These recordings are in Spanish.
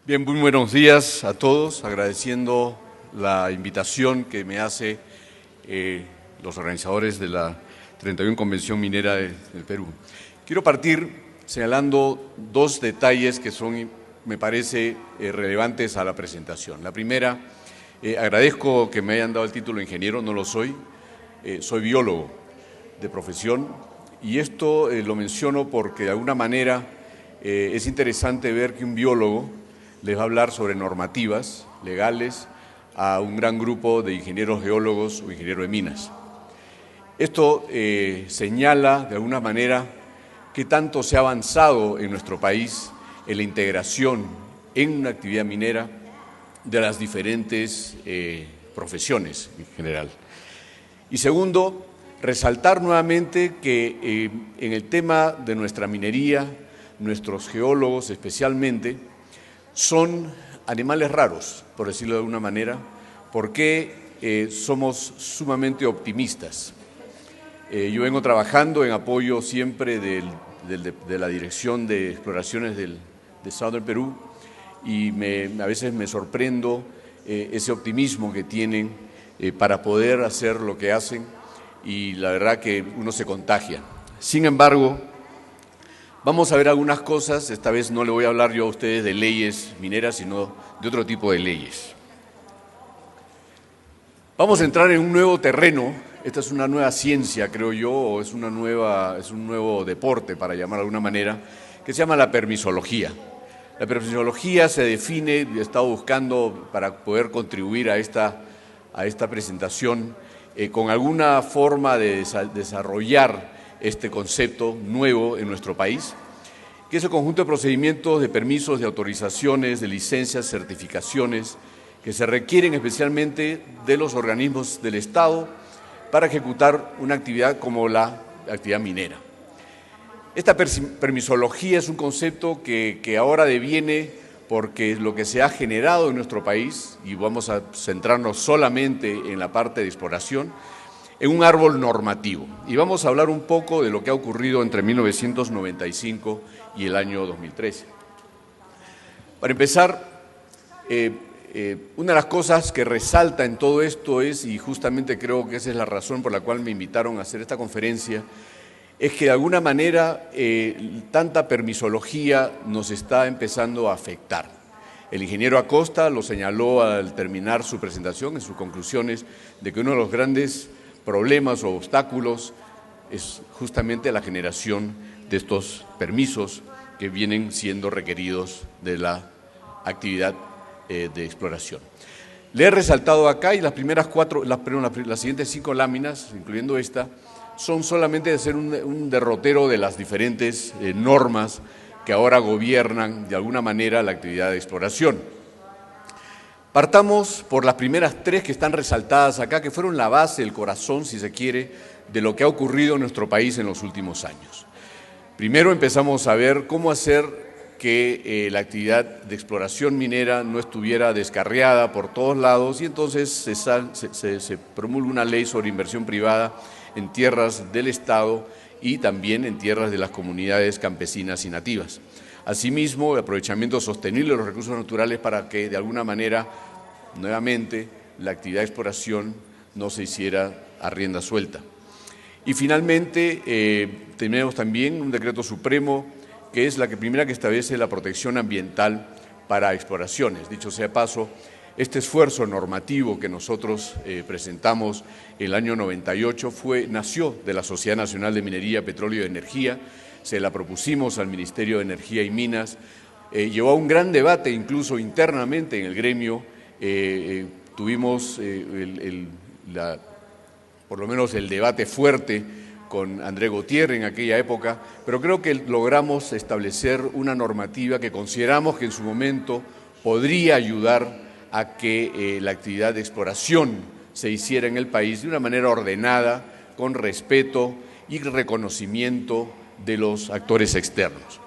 Bien, muy buenos días a todos, agradeciendo la invitación que me hace los organizadores de la 31 Convención Minera del Perú. Quiero partir señalando dos detalles que son, me parece, relevantes a la presentación. La primera, agradezco que me hayan dado el título de ingeniero, no lo soy, soy biólogo de profesión, y esto lo menciono porque de alguna manera es interesante ver que un biólogo les va a hablar sobre normativas legales a un gran grupo de ingenieros geólogos o ingenieros de minas. Esto señala de alguna manera qué tanto se ha avanzado en nuestro país en la integración en una actividad minera de las diferentes profesiones en general. Y segundo, resaltar nuevamente que en el tema de nuestra minería, nuestros geólogos especialmente, son animales raros, por decirlo de alguna manera, porque somos sumamente optimistas. Yo vengo trabajando en apoyo siempre de la Dirección de Exploraciones de Estado del Perú y a veces me sorprendo ese optimismo que tienen para poder hacer lo que hacen y la verdad que uno se contagia. Sin embargo, vamos a ver algunas cosas, esta vez no le voy a hablar yo a ustedes de leyes mineras, sino de otro tipo de leyes. Vamos a entrar en un nuevo terreno, esta es una nueva ciencia, creo yo, o es un nuevo deporte, para llamar de alguna manera, que se llama la permisología. La permisología se define, y he estado buscando para poder contribuir a esta presentación, con alguna forma de desarrollar este concepto nuevo en nuestro país, que es el conjunto de procedimientos de permisos, de autorizaciones, de licencias, certificaciones, que se requieren especialmente de los organismos del Estado para ejecutar una actividad como la actividad minera. Esta permisología es un concepto que ahora deviene porque lo que se ha generado en nuestro país, y vamos a centrarnos solamente en la parte de exploración, en un árbol normativo. Y vamos a hablar un poco de lo que ha ocurrido entre 1995 y el año 2013. Para empezar, una de las cosas que resalta en todo esto es, y justamente creo que esa es la razón por la cual me invitaron a hacer esta conferencia, es que de alguna manera tanta permisología nos está empezando a afectar. El ingeniero Acosta lo señaló al terminar su presentación, en sus conclusiones, de que uno de los grandes problemas o obstáculos es justamente la generación de estos permisos que vienen siendo requeridos de la actividad de exploración. Le he resaltado acá y las siguientes 5 láminas, incluyendo esta, son solamente de hacer un derrotero de las diferentes normas que ahora gobiernan de alguna manera la actividad de exploración. Partamos por las primeras 3 que están resaltadas acá, que fueron la base, el corazón, si se quiere, de lo que ha ocurrido en nuestro país en los últimos años. Primero empezamos a ver cómo hacer que la actividad de exploración minera no estuviera descarriada por todos lados y entonces se promulga una ley sobre inversión privada en tierras del Estado y también en tierras de las comunidades campesinas y nativas. Asimismo, el aprovechamiento sostenible de los recursos naturales para que, de alguna manera, nuevamente, la actividad de exploración no se hiciera a rienda suelta. Y finalmente, tenemos también un decreto supremo que es la primera que establece la protección ambiental para exploraciones. Dicho sea de paso, este esfuerzo normativo que nosotros presentamos el año 98 nació de la Sociedad Nacional de Minería, Petróleo y Energía, se la propusimos al Ministerio de Energía y Minas, llevó a un gran debate incluso internamente en el gremio, tuvimos por lo menos el debate fuerte con André Gautier en aquella época, pero creo que logramos establecer una normativa que consideramos que en su momento podría ayudar a que la actividad de exploración se hiciera en el país de una manera ordenada, con respeto y reconocimiento de los actores externos.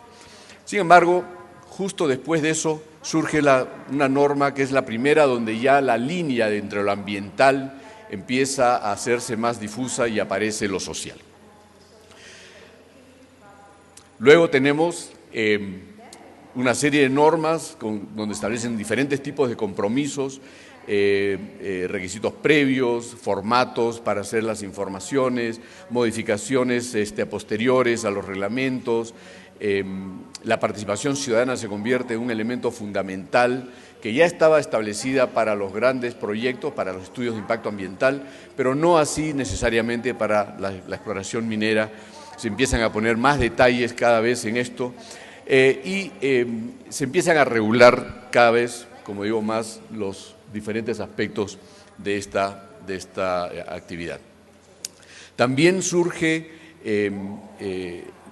Sin embargo, justo después de eso surge una norma que es la primera donde ya la línea entre lo ambiental empieza a hacerse más difusa y aparece lo social. Luego tenemos una serie de normas donde establecen diferentes tipos de compromisos, requisitos previos, formatos para hacer las informaciones, modificaciones posteriores a los reglamentos. La participación ciudadana se convierte en un elemento fundamental que ya estaba establecida para los grandes proyectos, para los estudios de impacto ambiental, pero no así necesariamente para la exploración minera. Se empiezan a poner más detalles cada vez en esto y se empiezan a regular cada vez, como digo, más los diferentes aspectos de esta actividad. También surge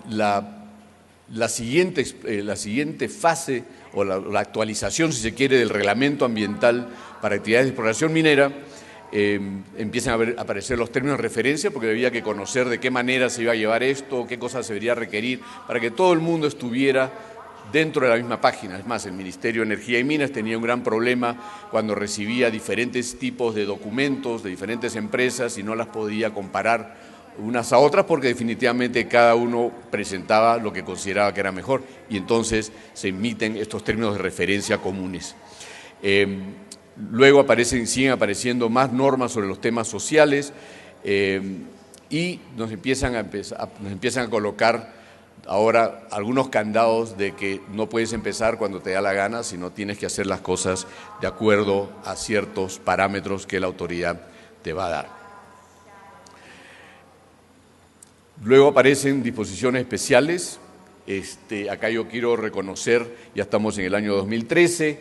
la siguiente fase, o la actualización, si se quiere, del reglamento ambiental para actividades de exploración minera. Empiezan a aparecer los términos de referencia, porque había que conocer de qué manera se iba a llevar esto, qué cosas se debería requerir, para que todo el mundo estuviera dentro de la misma página. Es más, el Ministerio de Energía y Minas tenía un gran problema cuando recibía diferentes tipos de documentos de diferentes empresas y no las podía comparar unas a otras, porque definitivamente cada uno presentaba lo que consideraba que era mejor, y entonces se emiten estos términos de referencia comunes. Luego siguen apareciendo más normas sobre los temas sociales y nos empiezan a colocar ahora algunos candados de que no puedes empezar cuando te da la gana, sino tienes que hacer las cosas de acuerdo a ciertos parámetros que la autoridad te va a dar. Luego aparecen disposiciones especiales. Acá yo quiero reconocer, ya estamos en el año 2013,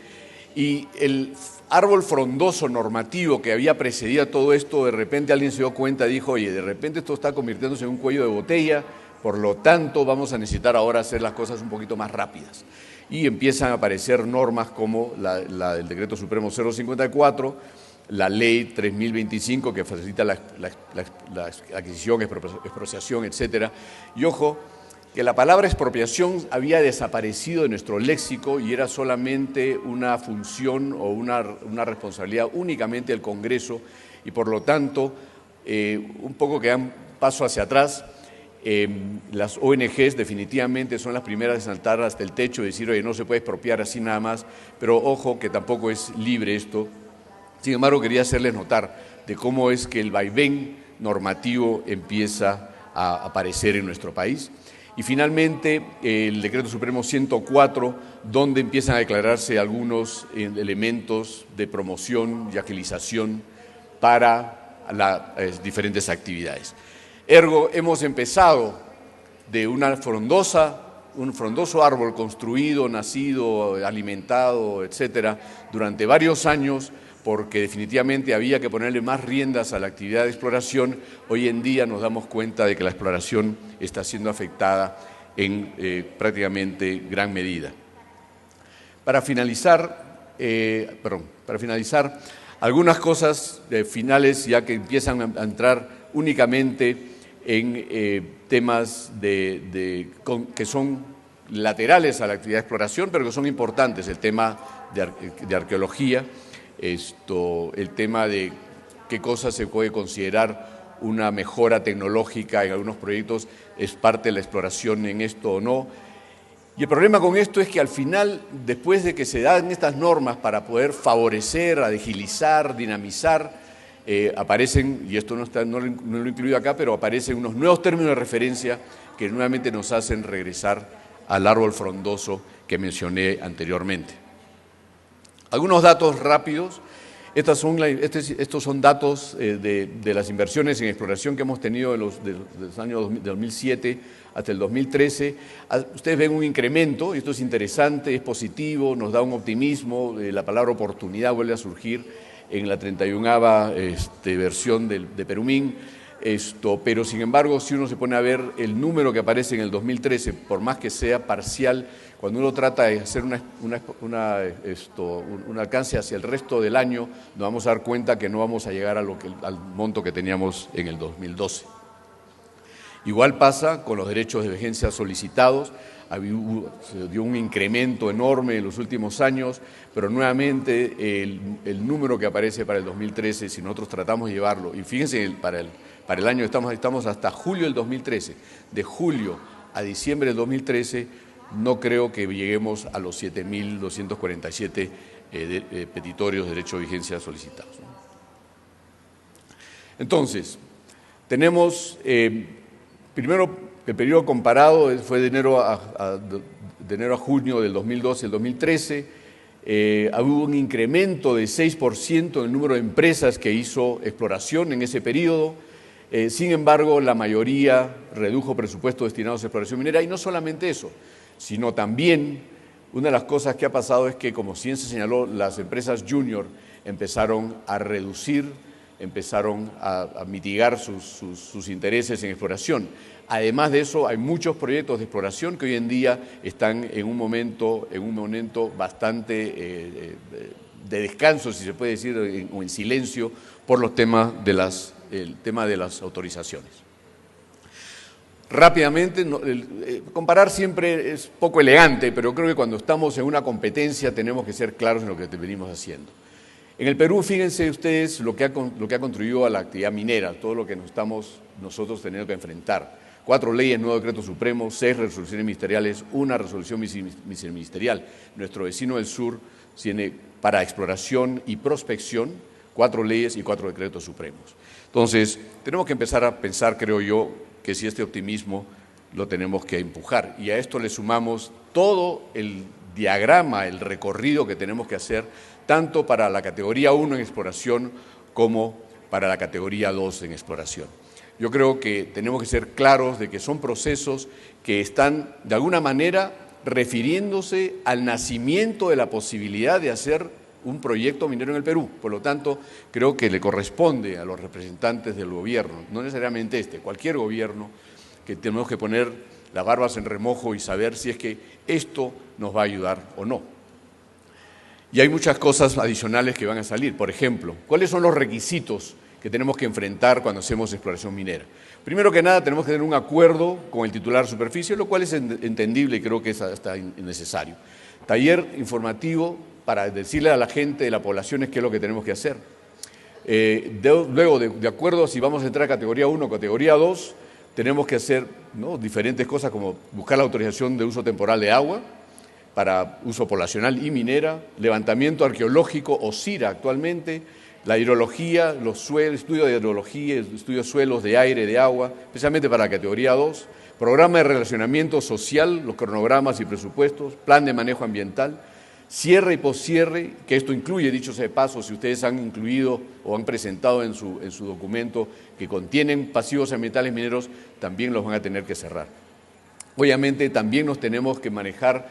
y el árbol frondoso normativo que había precedido a todo esto, de repente alguien se dio cuenta y dijo, oye, de repente esto está convirtiéndose en un cuello de botella, por lo tanto vamos a necesitar ahora hacer las cosas un poquito más rápidas. Y empiezan a aparecer normas como el Decreto Supremo 054, la Ley 3025 que facilita la adquisición, expropiación, etcétera. Y ojo, que la palabra expropiación había desaparecido de nuestro léxico y era solamente una función o una responsabilidad únicamente del Congreso, y por lo tanto, un poco que dan paso hacia atrás. Las ONGs definitivamente son las primeras de saltar hasta el techo y decir, oye, no se puede expropiar así nada más, pero ojo que tampoco es libre esto. Sin embargo, quería hacerles notar de cómo es que el vaivén normativo empieza a aparecer en nuestro país. Y finalmente, el Decreto Supremo 104, donde empiezan a declararse algunos elementos de promoción y agilización para las diferentes actividades. Ergo, hemos empezado de un frondoso árbol construido, nacido, alimentado, etcétera, durante varios años, porque definitivamente había que ponerle más riendas a la actividad de exploración. Hoy en día nos damos cuenta de que la exploración está siendo afectada en prácticamente gran medida. Para finalizar, algunas cosas finales, ya que empiezan a entrar únicamente en temas que son laterales a la actividad de exploración, pero que son importantes: el tema de arqueología, el tema de qué cosas se puede considerar una mejora tecnológica en algunos proyectos, es parte de la exploración en esto o no. Y el problema con esto es que al final, después de que se dan estas normas para poder favorecer, agilizar, dinamizar, aparecen, y esto no lo he incluido acá, pero aparecen unos nuevos términos de referencia que nuevamente nos hacen regresar al árbol frondoso que mencioné anteriormente. Algunos datos rápidos. Estos son datos de las inversiones en exploración que hemos tenido desde los años 2007 hasta el 2013. Ustedes ven un incremento, y esto es interesante, es positivo, nos da un optimismo. La palabra oportunidad vuelve a surgir en la 31ª versión de Perumín. Pero sin embargo, si uno se pone a ver el número que aparece en el 2013, por más que sea parcial, cuando uno trata de hacer un alcance hacia el resto del año, nos vamos a dar cuenta que no vamos a llegar al monto que teníamos en el 2012. Igual pasa con los derechos de vigencia solicitados. Se dio un incremento enorme en los últimos años, pero nuevamente el número que aparece para el 2013, si nosotros tratamos de llevarlo, y fíjense, para el año estamos hasta julio del 2013, de julio a diciembre del 2013, no creo que lleguemos a los 7.247 petitorios de derecho de vigencia solicitados, ¿no? Entonces, tenemos, primero, el periodo comparado fue de enero a junio del 2012 y el 2013. Hubo un incremento de 6% en el número de empresas que hizo exploración en ese periodo. Sin embargo, la mayoría redujo presupuestos destinados a exploración minera, y no solamente eso, sino también una de las cosas que ha pasado es que, como bien se señaló, las empresas junior empezaron a reducir, empezaron a mitigar sus intereses en exploración. Además de eso, hay muchos proyectos de exploración que hoy en día están en un momento bastante de descanso, si se puede decir, o en silencio, por los temas el tema de las autorizaciones. Rápidamente, comparar siempre es poco elegante, pero creo que cuando estamos en una competencia tenemos que ser claros en lo que venimos haciendo. En el Perú, fíjense ustedes lo que ha contribuido a la actividad minera, todo lo que estamos nosotros teniendo que enfrentar. 4 leyes, 9 decretos supremos, 6 resoluciones ministeriales, 1 resolución viceministerial. Nuestro vecino del sur tiene para exploración y prospección 4 leyes y 4 decretos supremos. Entonces, tenemos que empezar a pensar, creo yo, que si este optimismo lo tenemos que empujar. Y a esto le sumamos todo el diagrama, el recorrido que tenemos que hacer, tanto para la categoría 1 en exploración como para la categoría 2 en exploración. Yo creo que tenemos que ser claros de que son procesos que están, de alguna manera, refiriéndose al nacimiento de la posibilidad de hacer un proyecto minero en el Perú. Por lo tanto, creo que le corresponde a los representantes del gobierno, no necesariamente cualquier gobierno, que tenemos que poner las barbas en remojo y saber si es que esto nos va a ayudar o no. Y hay muchas cosas adicionales que van a salir. Por ejemplo, ¿cuáles son los requisitos que tenemos que enfrentar cuando hacemos exploración minera? Primero que nada, tenemos que tener un acuerdo con el titular de superficie, lo cual es entendible y creo que es hasta innecesario. Taller informativo para decirle a la gente de la población qué es lo que tenemos que hacer. Luego, de acuerdo si vamos a entrar a categoría 1 o categoría 2, tenemos que hacer, ¿no?, diferentes cosas como buscar la autorización de uso temporal de agua para uso poblacional y minera, levantamiento arqueológico o CIRA actualmente, la hidrología, los suelos, estudio de hidrología, estudio de suelos, de aire, de agua, especialmente para la categoría 2, programa de relacionamiento social, los cronogramas y presupuestos, plan de manejo ambiental, cierre y poscierre, que esto incluye, dicho sea de paso, si ustedes han incluido o han presentado en su documento que contienen pasivos ambientales mineros, también los van a tener que cerrar. Obviamente también tenemos que manejar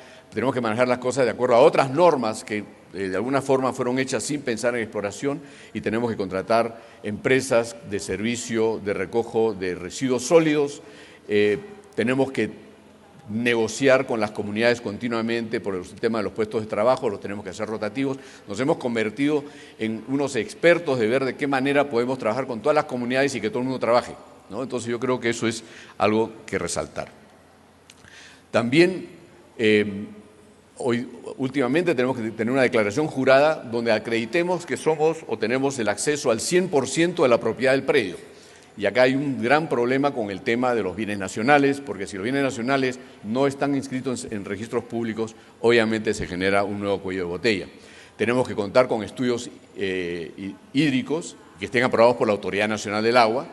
las cosas de acuerdo a otras normas que de alguna forma fueron hechas sin pensar en exploración, y tenemos que contratar empresas de servicio de recojo de residuos sólidos. Tenemos que negociar con las comunidades continuamente por el tema de los puestos de trabajo, los tenemos que hacer rotativos. Nos hemos convertido en unos expertos de ver de qué manera podemos trabajar con todas las comunidades y que todo el mundo trabaje, ¿no? Entonces yo creo que eso es algo que resaltar. También últimamente tenemos que tener una declaración jurada donde acreditemos que somos o tenemos el acceso al 100% de la propiedad del predio. Y acá hay un gran problema con el tema de los bienes nacionales, porque si los bienes nacionales no están inscritos en registros públicos, obviamente se genera un nuevo cuello de botella. Tenemos que contar con estudios hídricos que estén aprobados por la Autoridad Nacional del Agua.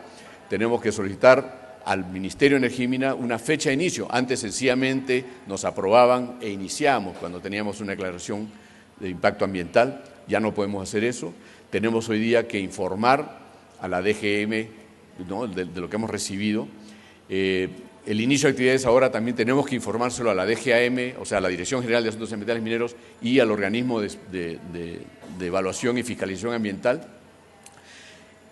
Tenemos que solicitar al Ministerio de Energía y Minas una fecha de inicio. Antes sencillamente nos aprobaban e iniciamos cuando teníamos una declaración de impacto ambiental. Ya no podemos hacer eso. Tenemos hoy día que informar a la DGM, ¿no?, de lo que hemos recibido. El inicio de actividades ahora también tenemos que informárselo a la DGAM, o sea, a la Dirección General de Asuntos Ambientales Mineros, y al organismo de evaluación y fiscalización ambiental.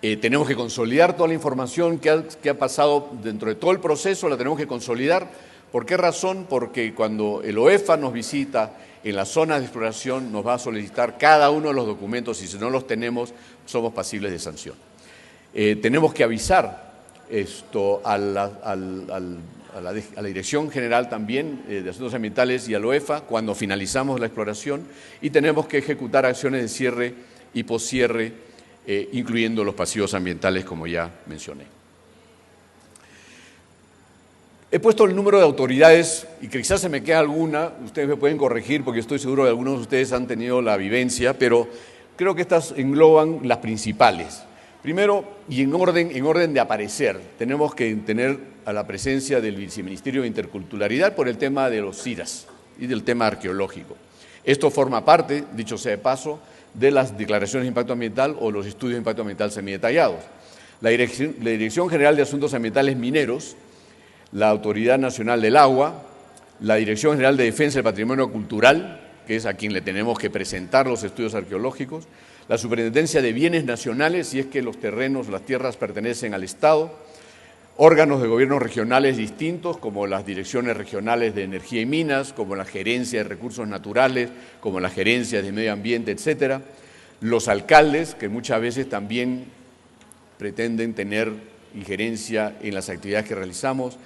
Tenemos que consolidar toda la información que ha pasado dentro de todo el proceso, la tenemos que consolidar. ¿Por qué razón? Porque cuando el OEFA nos visita en las zonas de exploración nos va a solicitar cada uno de los documentos, y si no los tenemos somos pasibles de sanción. Tenemos que avisar esto a la Dirección General también de Asuntos Ambientales y al OEFA cuando finalizamos la exploración, y tenemos que ejecutar acciones de cierre y poscierre, incluyendo los pasivos ambientales, como ya mencioné. He puesto el número de autoridades y quizás se me queda alguna, ustedes me pueden corregir porque estoy seguro que algunos de ustedes han tenido la vivencia, pero creo que estas engloban las principales. Primero, y en orden de aparecer, tenemos que tener a la presencia del Viceministerio de Interculturalidad por el tema de los CIRAS y del tema arqueológico. Esto forma parte, dicho sea de paso, de las declaraciones de impacto ambiental o los estudios de impacto ambiental semidetallados. La Dirección General de Asuntos Ambientales Mineros, la Autoridad Nacional del Agua, la Dirección General de Defensa del Patrimonio Cultural, que es a quien le tenemos que presentar los estudios arqueológicos, la Superintendencia de Bienes Nacionales, si es que los terrenos, las tierras pertenecen al Estado, órganos de gobiernos regionales distintos, como las direcciones regionales de energía y minas, como la gerencia de recursos naturales, como las gerencias de medio ambiente, etcétera, los alcaldes, que muchas veces también pretenden tener injerencia en las actividades que realizamos,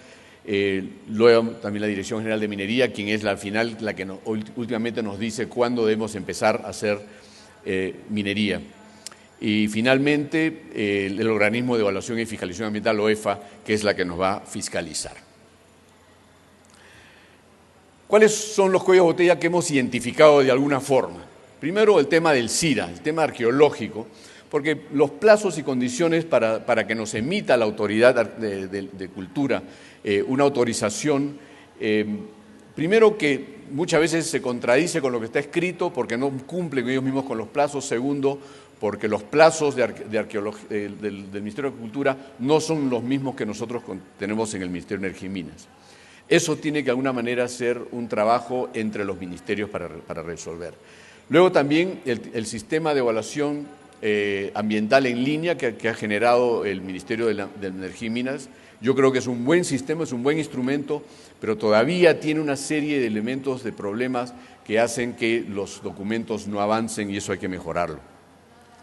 luego también la Dirección General de Minería, quien es al final la que últimamente nos dice cuándo debemos empezar a hacer minería. Y finalmente el Organismo de Evaluación y Fiscalización Ambiental, OEFA, que es la que nos va a fiscalizar. ¿Cuáles son los cuellos de botella que hemos identificado de alguna forma? Primero, el tema del CIRA, el tema arqueológico, porque los plazos y condiciones para que nos emita la autoridad de cultura una autorización, primero que muchas veces se contradice con lo que está escrito porque no cumplen ellos mismos con los plazos. Segundo, porque los plazos del Ministerio de Cultura no son los mismos que nosotros tenemos en el Ministerio de Energía y Minas. Eso tiene que de alguna manera ser un trabajo entre los ministerios para resolver. Luego también el sistema de evaluación ambiental en línea que ha generado el Ministerio de Energía y Minas. Yo creo que es un buen sistema, es un buen instrumento, pero todavía tiene una serie de elementos, de problemas que hacen que los documentos no avancen y eso hay que mejorarlo.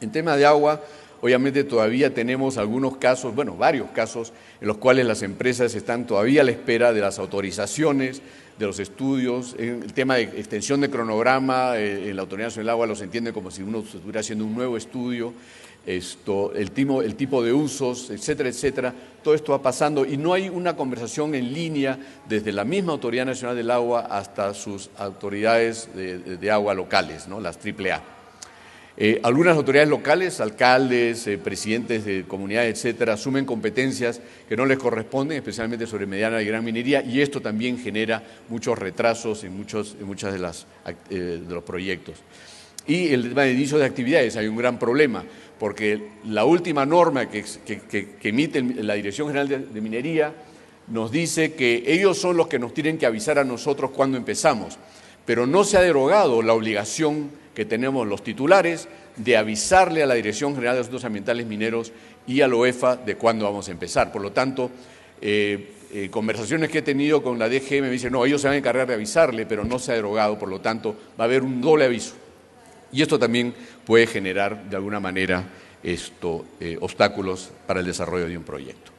En tema de agua, obviamente todavía tenemos algunos casos, bueno, varios casos en los cuales las empresas están todavía a la espera de las autorizaciones, de los estudios. El tema de extensión de cronograma, la Autoridad Nacional del Agua los entiende como si uno estuviera haciendo un nuevo estudio, el tipo de usos, etcétera, etcétera. Todo esto va pasando y no hay una conversación en línea desde la misma Autoridad Nacional del Agua hasta sus autoridades de agua locales, ¿no? Las AAA. Algunas autoridades locales, alcaldes, presidentes de comunidades, etcétera, asumen competencias que no les corresponden, especialmente sobre mediana y gran minería, y esto también genera muchos retrasos en muchos de los proyectos. Y el tema de inicio de actividades, hay un gran problema, porque la última norma que emite la Dirección General de Minería nos dice que ellos son los que nos tienen que avisar a nosotros cuando empezamos, pero no se ha derogado la obligación que tenemos los titulares de avisarle a la Dirección General de Asuntos Ambientales Mineros y al OEFA de cuándo vamos a empezar. Por lo tanto, conversaciones que he tenido con la DG me dicen, no, ellos se van a encargar de avisarle, pero no se ha derogado, por lo tanto, va a haber un doble aviso. Y esto también puede generar, de alguna manera, obstáculos para el desarrollo de un proyecto.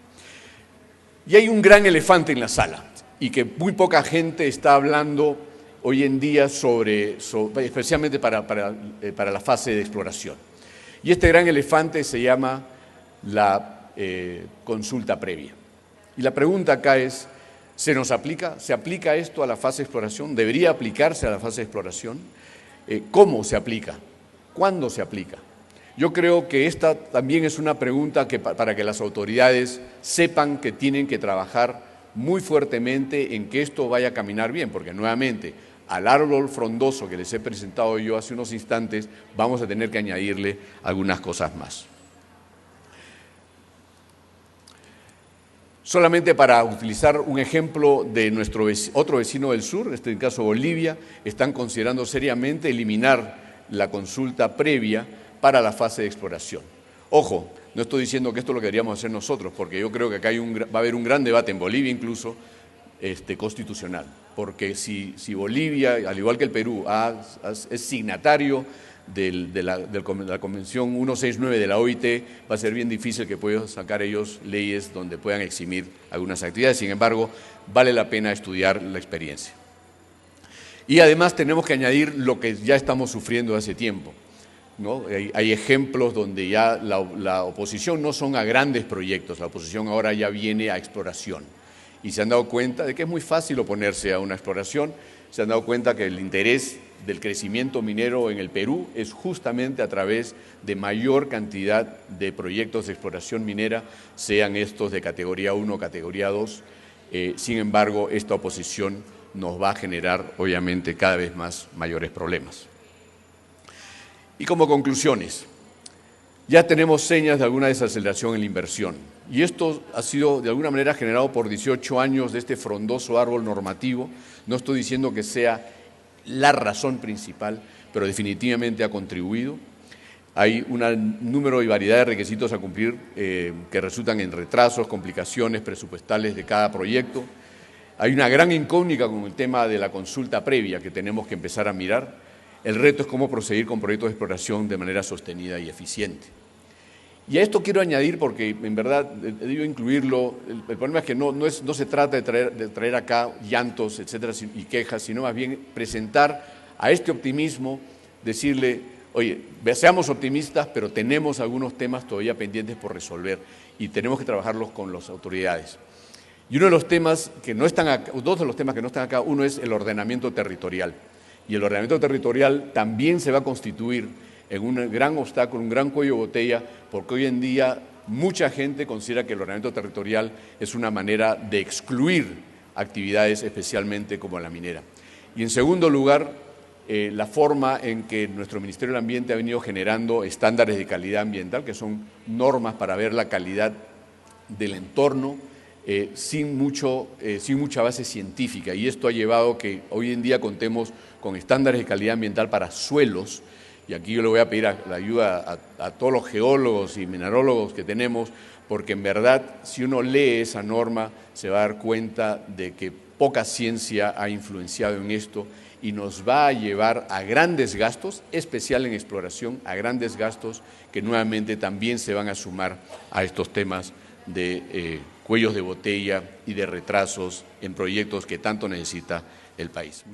Y hay un gran elefante en la sala, y que muy poca gente está hablando hoy en día especialmente para la fase de exploración. Y este gran elefante se llama la consulta previa. Y la pregunta acá es, ¿se nos aplica? ¿Se aplica esto a la fase de exploración? ¿Debería aplicarse a la fase de exploración? ¿Cómo se aplica? ¿Cuándo se aplica? Yo creo que esta también es una pregunta para que las autoridades sepan que tienen que trabajar muy fuertemente en que esto vaya a caminar bien, porque nuevamente, al árbol frondoso que les he presentado yo hace unos instantes, vamos a tener que añadirle algunas cosas más. Solamente para utilizar un ejemplo de nuestro otro vecino del sur, en este caso Bolivia, están considerando seriamente eliminar la consulta previa para la fase de exploración. Ojo, no estoy diciendo que esto es lo que deberíamos hacer nosotros, porque yo creo que acá va a haber un gran debate en Bolivia incluso, constitucional, porque si Bolivia, al igual que el Perú, es signatario de la Convención 169 de la OIT, va a ser bien difícil que puedan sacar ellos leyes donde puedan eximir algunas actividades. Sin embargo, vale la pena estudiar la experiencia. Y además tenemos que añadir lo que ya estamos sufriendo hace tiempo, ¿no? Hay ejemplos donde ya la oposición no son a grandes proyectos, la oposición ahora ya viene a exploración. y se han dado cuenta de que es muy fácil oponerse a una exploración, se han dado cuenta que el interés del crecimiento minero en el Perú es justamente a través de mayor cantidad de proyectos de exploración minera, sean estos de categoría 1 o categoría 2. Sin embargo, esta oposición nos va a generar, obviamente, cada vez mayores problemas. Y como conclusiones, ya tenemos señas de alguna desaceleración en la inversión. Y esto ha sido, de alguna manera, generado por 18 años de este frondoso árbol normativo. No estoy diciendo que sea la razón principal, pero definitivamente ha contribuido. Hay un número y variedad de requisitos a cumplir que resultan en retrasos, complicaciones presupuestales de cada proyecto. Hay una gran incógnita con el tema de la consulta previa que tenemos que empezar a mirar. El reto es cómo proseguir con proyectos de exploración de manera sostenida y eficiente. Y a esto quiero añadir, porque en verdad digo incluirlo, el problema es que no se trata de traer acá llantos, etcétera, y quejas, sino más bien presentar a este optimismo, decirle, oye, seamos optimistas, pero tenemos algunos temas todavía pendientes por resolver y tenemos que trabajarlos con las autoridades. Y uno de los temas que no están acá, dos de los temas que no están acá, uno es el ordenamiento territorial. Y el ordenamiento territorial también se va a constituir en un gran obstáculo, un gran cuello de botella, porque hoy en día mucha gente considera que el ordenamiento territorial es una manera de excluir actividades, especialmente como la minera. Y en segundo lugar, la forma en que nuestro Ministerio del Ambiente ha venido generando estándares de calidad ambiental, que son normas para ver la calidad del entorno, sin mucha base científica. Y esto ha llevado a que hoy en día contemos con estándares de calidad ambiental para suelos. Y aquí yo le voy a pedir la ayuda a todos los geólogos y minerólogos que tenemos, porque en verdad, si uno lee esa norma, se va a dar cuenta de que poca ciencia ha influenciado en esto y nos va a llevar a grandes gastos, especial en exploración, a grandes gastos que nuevamente también se van a sumar a estos temas de cuellos de botella y de retrasos en proyectos que tanto necesita el país.